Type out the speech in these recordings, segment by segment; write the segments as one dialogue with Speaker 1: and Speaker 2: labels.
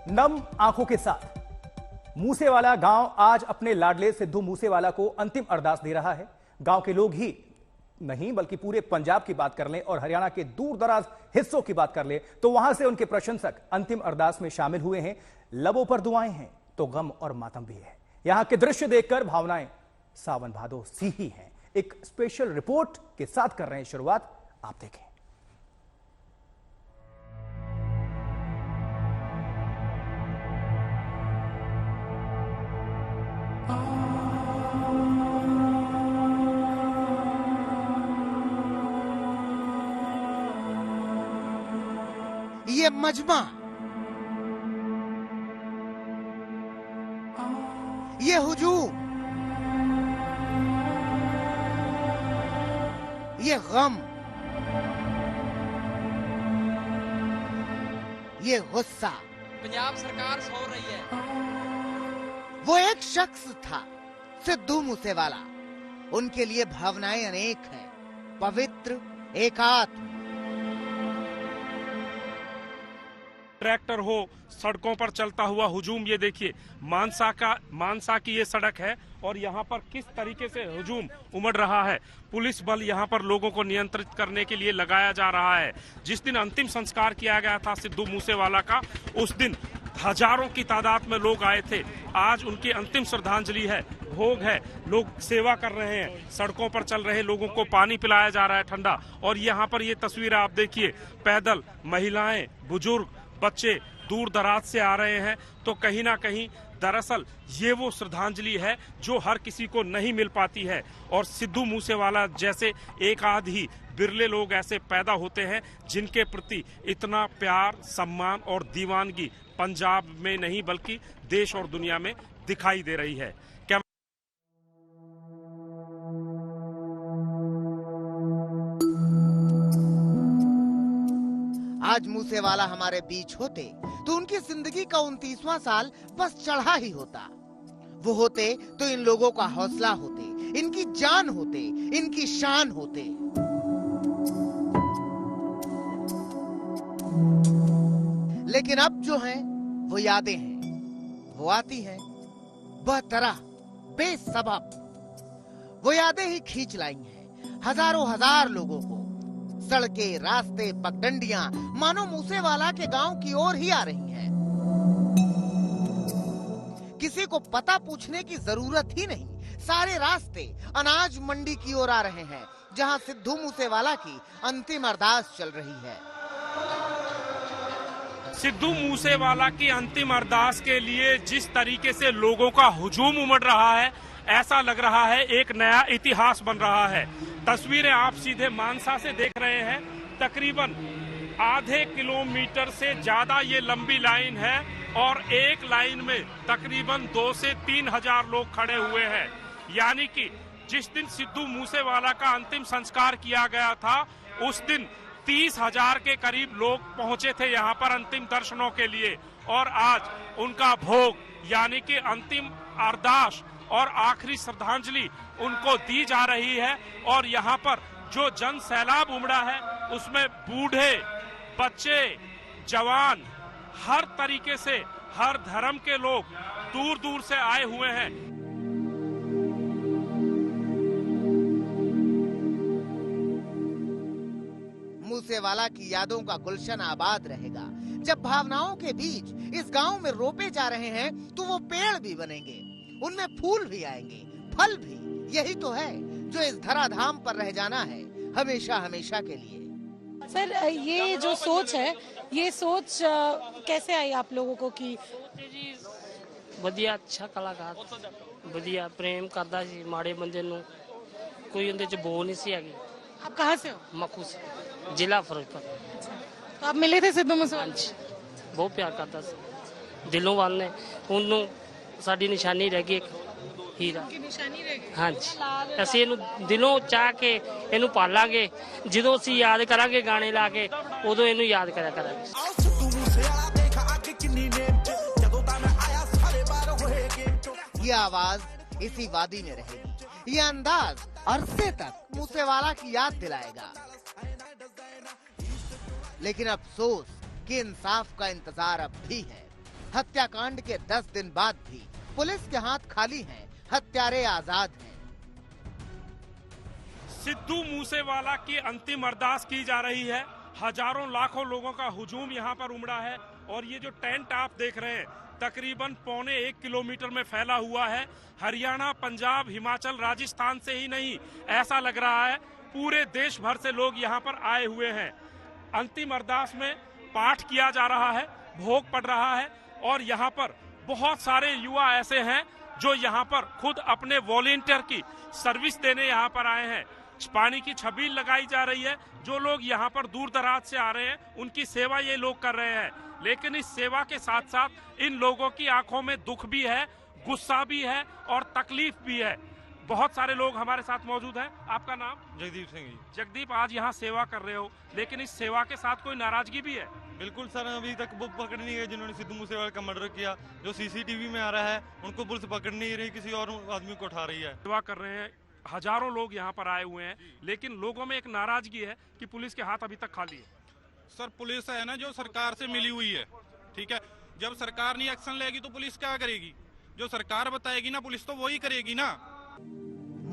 Speaker 1: नम आंखों के साथ मूसेवाला गांव आज अपने लाडले सिद्धू मूसेवाला को अंतिम अरदास दे रहा है। गांव के लोग ही नहीं बल्कि पूरे पंजाब की बात कर लें और हरियाणा के दूर दराज हिस्सों की बात कर लें तो वहां से उनके प्रशंसक अंतिम अरदास में शामिल हुए हैं। लबों पर दुआएं हैं तो गम और मातम भी है। यहां के दृश्य देखकर भावनाएं सावन भादो सी ही हैं। एक स्पेशल रिपोर्ट के साथ कर रहे हैं शुरुआत, आप देखें।
Speaker 2: ये मजमा, ये हुजूम, ये गम, ये गुस्सा।
Speaker 3: पंजाब सरकार सो रही है।
Speaker 2: वो एक शख्स था, सिद्धू मूसेवाला। उनके लिए भावनाएं अनेक हैं, पवित्र, एकात्म।
Speaker 4: ट्रैक्टर हो, सड़कों पर चलता हुआ हुजूम। ये देखिए मानसा की ये सड़क है और यहाँ पर किस तरीके से हुजूम उमड़ रहा है। पुलिस बल यहाँ पर लोगों को नियंत्रित करने के लिए लगाया जा रहा है। जिस दिन अंतिम संस्कार किया गया था सिद्धू मूसेवाला का, उस दिन हजारों की तादाद में लोग आए थे। आज उनकी अंतिम श्रद्धांजलि है, भोग है, लोग सेवा कर रहे हैं, सड़कों पर चल रहे लोगों को पानी पिलाया जा रहा है ठंडा। और यहाँ पर ये तस्वीर आप देखिए, पैदल महिलाएं, बुजुर्ग, बच्चे दूर दराज से आ रहे हैं। तो कहीं ना कहीं दरअसल ये वो श्रद्धांजलि है जो हर किसी को नहीं मिल पाती है। और सिद्धू मूसेवाला जैसे एक आध ही बिरले लोग ऐसे पैदा होते हैं जिनके प्रति इतना प्यार, सम्मान और दीवानगी पंजाब में नहीं बल्कि देश और दुनिया में दिखाई दे रही है।
Speaker 2: आज मूसेवाला हमारे बीच होते तो उनकी जिंदगी का 29वां साल बस चढ़ा ही होता। वो होते तो इन लोगों का हौसला होते, इनकी जान होते, इनकी शान होते। लेकिन अब जो हैं वो यादें हैं, वो आती हैं बेतरह, बेसबब। वो यादें ही खींच लाई हैं हजारों हजार लोगों को। सड़कें, रास्ते, पगडंडियां मानो मूसेवाला के गांव की ओर ही आ रही हैं। किसी को पता पूछने की जरूरत ही नहीं, सारे रास्ते अनाज मंडी की ओर आ रहे हैं जहां सिद्धू मूसेवाला की अंतिम अरदास चल रही है।
Speaker 4: सिद्धू मूसेवाला की अंतिम अरदास के लिए जिस तरीके से लोगों का हुजूम उमड़ रहा है, ऐसा लग रहा है एक नया इतिहास बन रहा है। तस्वीरें आप सीधे मानसा से देख रहे हैं। तकरीबन आधे किलोमीटर से ज्यादा ये लंबी लाइन है और एक लाइन में तकरीबन 2 से 3 हजार लोग खड़े हुए हैं। यानी कि जिस दिन सिद्धू मूसेवाला का अंतिम संस्कार किया गया था, उस दिन 30 हजार के करीब लोग पहुंचे थे यहाँ पर अंतिम दर्शनों के लिए। और आज उनका भोग यानी कि अंतिम अरदास और आखिरी श्रद्धांजलि उनको दी जा रही है। और यहाँ पर जो जन सैलाब उमड़ा है उसमें बूढ़े, बच्चे, जवान, हर तरीके से हर धर्म के लोग दूर दूर से आए हुए हैं।
Speaker 2: मूसेवाला की यादों का गुलशन आबाद रहेगा। जब भावनाओं के बीच इस गांव में रोपे जा रहे हैं तो वो पेड़ भी बनेंगे, उनमें फूल भी आएंगे, फल भी। यही तो है जो इस धराधाम पर रह जाना है हमेशा हमेशा के लिए।
Speaker 5: सर, ये जो सोच है, ये सोच कैसे आई आप लोगों को कि
Speaker 6: ਵਧੀਆ अच्छा कलाकार, ਵਧੀਆ प्रेम करता सी माड़े बंदे नूं, कोई उनदे च बो नहीं सी हैगी।
Speaker 5: आप कहाँ से हो?
Speaker 6: मखू से, जिला फिरोजपुर।
Speaker 5: तो आप मिले थे सिद्धू मूसेवाला?
Speaker 6: बहुत प्यार करता सी, दिलों वाल ने उन्होंने साडी निशानी रह गई, एक हीरा
Speaker 5: की निशानी रह गई।
Speaker 6: हाँ जी, ਅਸੀਂ ਇਹਨੂੰ ਦਿਲੋਂ ਚਾਹ ਕੇ ਇਹਨੂੰ ਪਾਲਾਂਗੇ। ਜਦੋਂ ਅਸੀਂ ਯਾਦ ਕਰਾਂਗੇ ਗਾਣੇ ਲਾ ਕੇ, ਉਦੋਂ ਇਹਨੂੰ ਯਾਦ ਕਰਿਆ ਕਰਾਂਗੇ।
Speaker 2: ये आवाज इसी वादी में रहेगी, ये अंदाज अरसे तक मूसेवाला की याद दिलाएगा। लेकिन अफसोस कि इंसाफ का इंतजार अब भी है। हत्याकांड के 10 दिन बाद भी पुलिस के हाथ खाली हैं, हत्यारे आजाद हैं।
Speaker 4: सिद्धू मूसेवाला की अंतिम अरदास की जा रही है। हजारों लाखों लोगों का हुजूम यहाँ पर उमड़ा है और ये जो टेंट आप देख रहे हैं तकरीबन 1.25 किलोमीटर में फैला हुआ है। हरियाणा, पंजाब, हिमाचल, राजस्थान से ही नहीं, ऐसा लग रहा है पूरे देश भर से लोग यहाँ पर आए हुए हैं। अंतिम अरदास में पाठ किया जा रहा है, भोग पड़ रहा है और यहाँ पर बहुत सारे युवा ऐसे हैं जो यहाँ पर खुद अपने वॉलेंटियर की सर्विस देने यहाँ पर आए हैं। पानी की छबील लगाई जा रही है। जो लोग यहाँ पर दूर दराज से आ रहे हैं उनकी सेवा ये लोग कर रहे हैं, लेकिन इस सेवा के साथ साथ इन लोगों की आंखों में दुख भी है, गुस्सा भी है और तकलीफ भी है। बहुत सारे लोग हमारे साथ मौजूद हैं। आपका नाम?
Speaker 7: जगदीप सिंह जी।
Speaker 4: जगदीप, आज यहाँ सेवा कर रहे हो, लेकिन इस सेवा के साथ कोई नाराजगी भी है?
Speaker 7: बिल्कुल सर, अभी तक वो पकड़ नहीं गए जिन्होंने सिद्धू मूसेवाला का मर्डर किया। जो सीसीटीवी में आ रहा है उनको पुलिस पकड़ नहीं रही, किसी और आदमी को उठा रही है।
Speaker 4: सेवा कर रहे हैं, हजारों लोग यहाँ पर आए हुए हैं, लेकिन लोगों में एक नाराजगी है कि पुलिस के हाथ अभी तक खाली है।
Speaker 8: सर, पुलिस है ना जो सरकार से मिली हुई है, ठीक है। जब सरकार नहीं एक्शन लेगी तो पुलिस क्या करेगी? जो सरकार बताएगी ना पुलिस तो वही करेगी ना।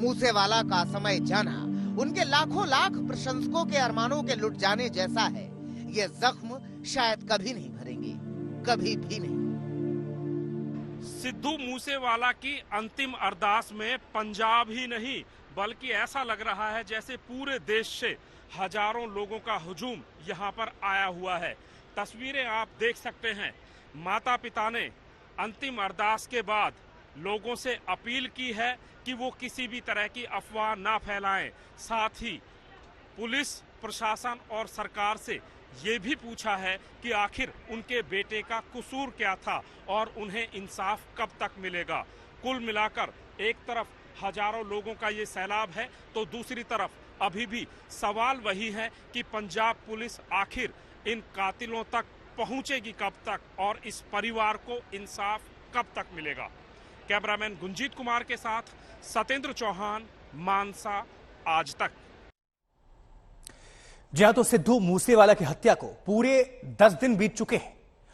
Speaker 2: मूसेवाला का समय जाना उनके लाखों लाख प्रशंसकों के अरमानों के लुट जाने जैसा है। ये जख्म शायद कभी नहीं भरेंगे, कभी भी नहीं।
Speaker 4: सिद्धू मूसेवाला की अंतिम अरदास में पंजाब ही नहीं बल्कि ऐसा लग रहा है जैसे पूरे देश से हजारों लोगों का हुजूम यहाँ पर आया हुआ है। तस्वीरें आप देख सकते हैं। माता पिता ने अंतिम अरदास के बाद लोगों से अपील की है कि वो किसी भी तरह की अफवाह ना फैलाएं। साथ ही पुलिस प्रशासन और सरकार से ये भी पूछा है कि आखिर उनके बेटे का कसूर क्या था और उन्हें इंसाफ कब तक मिलेगा। कुल मिलाकर एक तरफ हजारों लोगों का ये सैलाब है तो दूसरी तरफ अभी भी सवाल वही है कि पंजाब पुलिस आखिर इन कातिलों तक पहुंचेगी कब तक और इस परिवार को इंसाफ कब तक मिलेगा। कैमरामैन गुंजीत कुमार के साथ सतेंद्र चौहान, मानसा, आज तक।
Speaker 1: जी हां, तो सिद्धू मूसेवाला की हत्या को पूरे 10 दिन बीत चुके हैं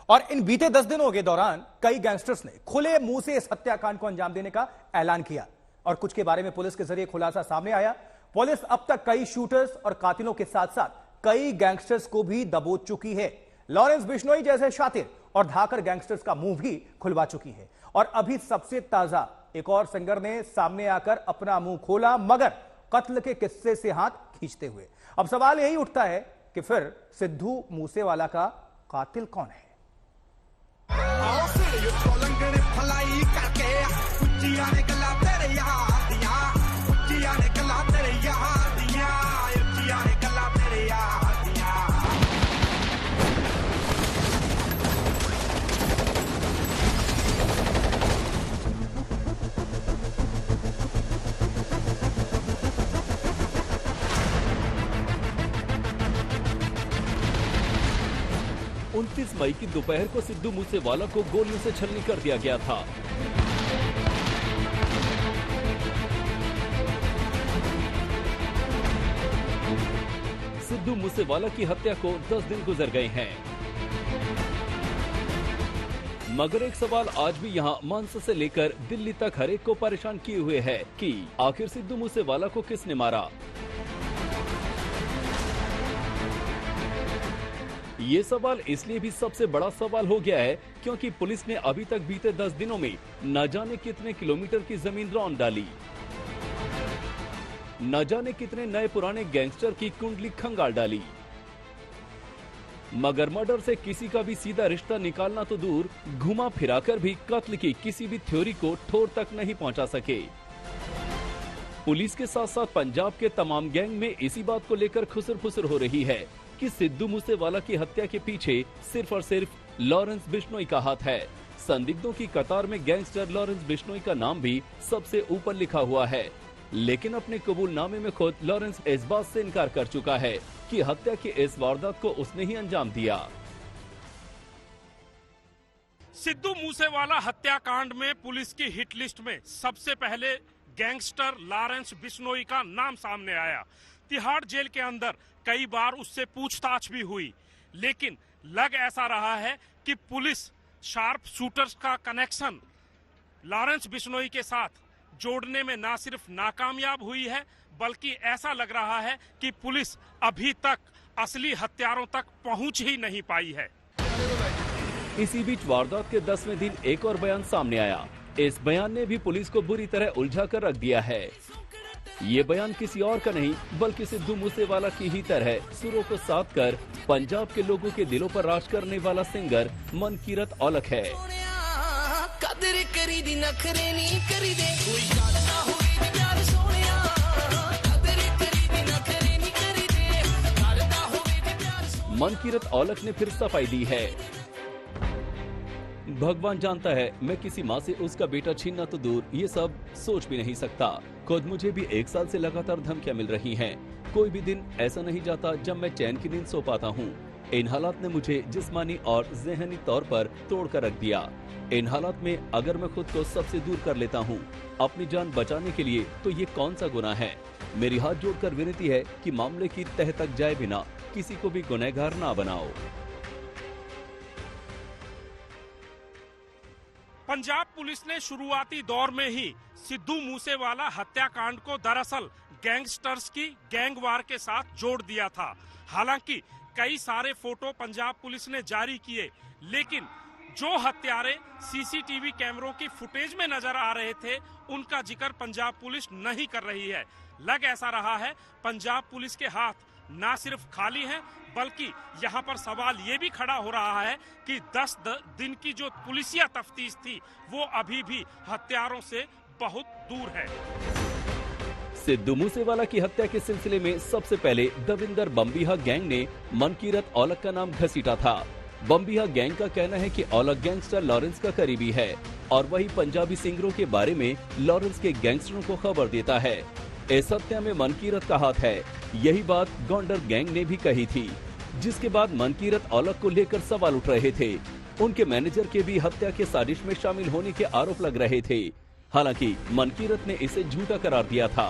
Speaker 1: और इन बीते 10 दिनों के दौरान कई गैंगस्टर्स ने खुले मुंह से इस हत्याकांड को अंजाम देने का ऐलान किया और कुछ के बारे में पुलिस के जरिए खुलासा सामने आया। पुलिस अब तक कई शूटर्स और कातिलों के साथ साथ कई गैंगस्टर्स को भी दबोच चुकी है। लॉरेंस बिश्नोई जैसे शातिर और धाकर गैंगस्टर्स का मुंह भी खुलवा चुकी है और अभी सबसे ताजा एक और सिंगर ने सामने आकर अपना मुंह खोला, मगर कत्ल के किस्से से हाथ खींचते हुए। अब सवाल यही उठता है कि फिर सिद्धू मूसेवाला का कातिल कौन है?
Speaker 9: मई की दोपहर को सिद्धू मूसेवाला को गोलियों से छलनी कर दिया गया था। सिद्धू मूसेवाला की हत्या को 10 दिन गुजर गए हैं, मगर एक सवाल आज भी यहाँ मानसा से लेकर दिल्ली तक हर एक को परेशान किए हुए है कि आखिर सिद्धू मूसेवाला को किसने मारा। ये सवाल इसलिए भी सबसे बड़ा सवाल हो गया है क्योंकि पुलिस ने अभी तक बीते 10 दिनों में न जाने कितने किलोमीटर की जमीन रौंद डाली, न जाने कितने नए पुराने गैंगस्टर की कुंडली खंगाल डाली, मगर मर्डर से किसी का भी सीधा रिश्ता निकालना तो दूर, घुमा फिराकर भी कत्ल की किसी भी थ्योरी को ठोर तक नहीं पहुंचा सके। पुलिस के साथ साथ पंजाब के तमाम गैंग में इसी बात को लेकर खुसर फुसर हो रही है कि सिद्धू मूसेवाला की हत्या के पीछे सिर्फ और सिर्फ लॉरेंस बिश्नोई का हाथ है। संदिग्धों की कतार में गैंगस्टर लॉरेंस बिश्नोई का नाम भी सबसे ऊपर लिखा हुआ है, लेकिन अपने कबूलनामे में खुद लॉरेंस इस बात से इनकार कर चुका है कि हत्या की इस वारदात को उसने ही अंजाम दिया।
Speaker 4: सिद्धू मूसेवाला हत्याकांड में पुलिस की हिट लिस्ट में सबसे पहले गैंगस्टर लॉरेंस बिश्नोई का नाम सामने आया। तिहाड़ जेल के अंदर कई बार उससे पूछताछ भी हुई, लेकिन लग ऐसा रहा है कि पुलिस शार्प शूटर्स का कनेक्शन लॉरेंस बिश्नोई के साथ जोड़ने में ना सिर्फ नाकामयाब हुई है, बल्कि ऐसा लग रहा है कि पुलिस अभी तक असली हत्यारों तक पहुंच ही नहीं पाई है।
Speaker 9: इसी बीच वारदात के 10वें दिन एक और बयान सामने आया। इस बयान ने भी पुलिस को बुरी तरह उलझा कर रख दिया है। ये बयान किसी और का नहीं बल्कि सिद्धू मूसेवाला की ही तरह सुरों को साथ कर पंजाब के लोगों के दिलों पर राज करने वाला सिंगर मनकीरत औलख है। मनकीरत औलख ने फिर सफाई दी है। भगवान जानता है, मैं किसी माँ से उसका बेटा छीनना तो दूर, ये सब सोच भी नहीं सकता। खुद मुझे भी 1 साल से लगातार धमकियां मिल रही हैं। कोई भी दिन ऐसा नहीं जाता जब मैं चैन की नींद सो पाता हूँ। इन हालात ने मुझे जिस्मानी और ज़हनी तौर पर तोड़ कर रख दिया। इन हालात में अगर मैं खुद को सबसे दूर कर लेता हूँ अपनी जान बचाने के लिए, तो ये कौन सा गुनाह है? मेरी हाथ जोड़कर विनती है कि मामले की तह तक जाए बिना किसी को भी गुनहगार ना बनाओ।
Speaker 4: पंजाब पुलिस ने शुरुआती दौर में ही सिद्धू मूसेवाला हत्याकांड को दरअसल गैंगस्टर्स की गैंगवार के साथ जोड़ दिया था। हालांकि कई सारे फोटो पंजाब पुलिस ने जारी किए, लेकिन जो हत्यारे सीसीटीवी कैमरों की फुटेज में नजर आ रहे थे, उनका जिक्र पंजाब पुलिस नहीं कर रही है। लग ऐसा रहा है पंजाब पुलिस के हाथ ना सिर्फ खाली हैं, बल्कि यहाँ पर सवाल ये भी खड़ा हो रहा है कि 10 दिन की जो पुलिसिया तफ्तीश थी वो अभी भी हत्यारों से बहुत दूर है।
Speaker 9: सिद्धू मूसेवाला की हत्या के सिलसिले में सबसे पहले दविंदर बम्बीहा गैंग ने मनकीरत औलख का नाम घसीटा था। बम्बीहा गैंग का कहना है कि औलख गैंगस्टर लॉरेंस का करीबी है और वही पंजाबी सिंगरों के बारे में लॉरेंस के गैंगस्टरों को खबर देता है। इस हत्या में मनकीरत का हाथ है, यही बात गोंडर गैंग ने भी कही थी, जिसके बाद मनकीरत औलख को लेकर सवाल उठ रहे थे। उनके मैनेजर के भी हत्या के साजिश में शामिल होने के आरोप लग रहे थे। हालांकि मनकीरत ने इसे झूठा करार दिया था।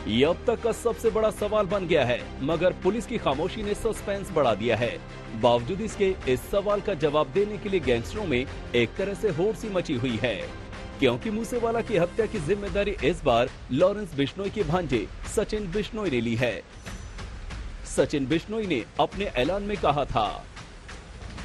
Speaker 9: ये अब तक का सबसे बड़ा सवाल बन गया है, मगर पुलिस की खामोशी ने सस्पेंस बढ़ा दिया है। बावजूद इसके इस सवाल का जवाब देने के लिए गैंगस्टरों में एक तरह से होड़ सी मची हुई है, क्योंकि मूसेवाला की हत्या की जिम्मेदारी इस बार लॉरेंस बिश्नोई के भांजे सचिन बिश्नोई ने ली है। सचिन बिश्नोई ने अपने ऐलान में कहा था,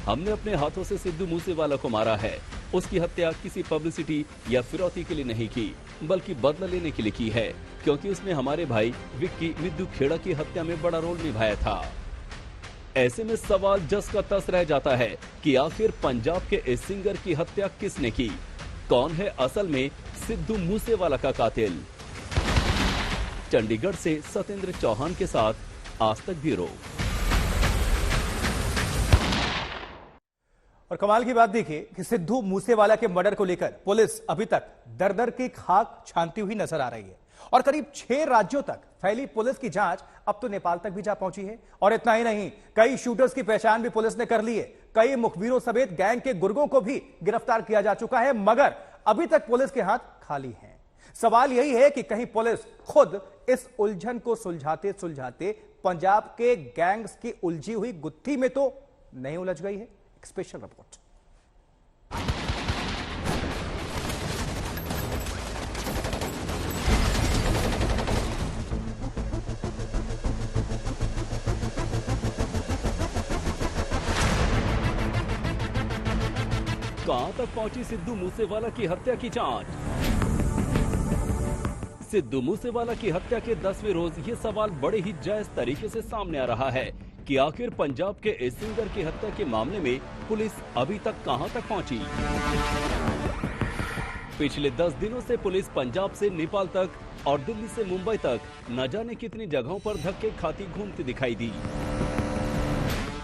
Speaker 9: हमने अपने हाथों से सिद्धू मूसेवाला को मारा है। उसकी हत्या किसी पब्लिसिटी या फिरौती के लिए नहीं की, बल्कि बदला लेने के लिए की है, क्योंकि उसने हमारे भाई विक्की मिद्दू खेड़ा की हत्या में बड़ा रोल निभाया था। ऐसे में सवाल जस का तस रह जाता है कि आखिर पंजाब के इस सिंगर की हत्या किसने की? कौन है असल में सिद्धू मूसेवाला का कातिल? चंडीगढ़ से सतेंद्र चौहान के साथ आज तक ब्यूरो।
Speaker 1: और कमाल की बात देखिए कि सिद्धू मूसेवाला के मर्डर को लेकर पुलिस अभी तक दर दर की खाक छानती हुई नजर आ रही है और करीब 6 राज्यों तक फैली पुलिस की जांच अब तो नेपाल तक भी जा पहुंची है। और इतना ही नहीं, कई शूटर्स की पहचान भी पुलिस ने कर ली है। कई मुखबिरों समेत गैंग के गुर्गों को भी गिरफ्तार किया जा चुका है, मगर अभी तक पुलिस के हाथ खाली हैं। सवाल यही है कि कहीं पुलिस खुद इस उलझन को सुलझाते सुलझाते पंजाब के गैंग्स की उलझी हुई गुत्थी में तो नहीं उलझ गई है। एक स्पेशल रिपोर्ट।
Speaker 9: कहां तक पहुंची सिद्धू मूसेवाला की हत्या की जांच? सिद्धू मूसेवाला की हत्या के 10वें रोज ये सवाल बड़े ही जायज तरीके से सामने आ रहा है कि आखिर पंजाब के इस सिंगर की हत्या के मामले में पुलिस अभी तक कहां तक पहुंची। पिछले 10 दिनों से पुलिस पंजाब से नेपाल तक और दिल्ली से मुंबई तक न जाने कितनी जगहों पर धक्के खाती घूमती दिखाई दी।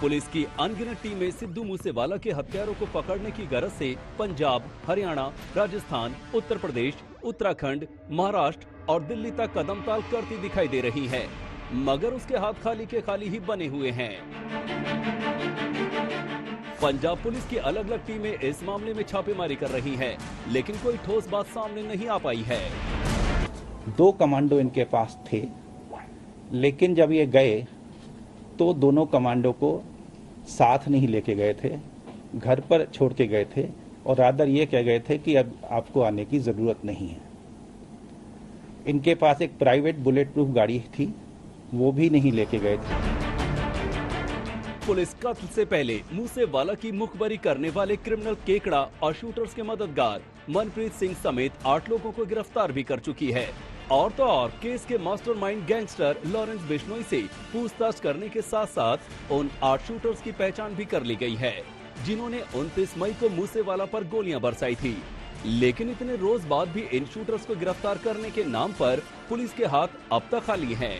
Speaker 9: पुलिस की अनगिनत टीमें सिद्धू मूसेवाला के हत्यारों को पकड़ने की गरज से पंजाब, हरियाणा, राजस्थान, उत्तर प्रदेश, उत्तराखंड, महाराष्ट्र और दिल्ली तक कदमताल करती दिखाई दे रही है, मगर उसके हाथ खाली के खाली ही बने हुए हैं। पंजाब पुलिस की अलग अलग टीमें इस मामले में छापेमारी कर रही हैं, लेकिन कोई ठोस बात सामने नहीं आ पाई है।
Speaker 10: 2 कमांडो इनके पास थे, लेकिन जब ये गए तो दोनों कमांडो को साथ नहीं लेके गए थे, घर पर छोड़ के गए थे और रादर ये कह गए थे कि अब आपको आने की जरूरत नहीं है। इनके पास एक प्राइवेट बुलेट प्रूफ गाड़ी थी, वो भी नहीं लेके गए थे।
Speaker 9: पुलिस कत्ल से पहले मूसेवाला की मुखबरी करने वाले क्रिमिनल केकड़ा और शूटर्स के मददगार मनप्रीत सिंह समेत 8 लोगों को गिरफ्तार भी कर चुकी है। और तो और केस के मास्टरमाइंड गैंगस्टर लॉरेंस बिश्नोई से पूछताछ करने के साथ साथ उन 8 शूटर्स की पहचान भी कर ली गई है, जिन्होंने 29 मई को मूसेवाला पर गोलियां बरसाई थी। लेकिन इतने रोज बाद भी इन शूटर्स को गिरफ्तार करने के नाम पर पुलिस के हाथ अब तक खाली हैं।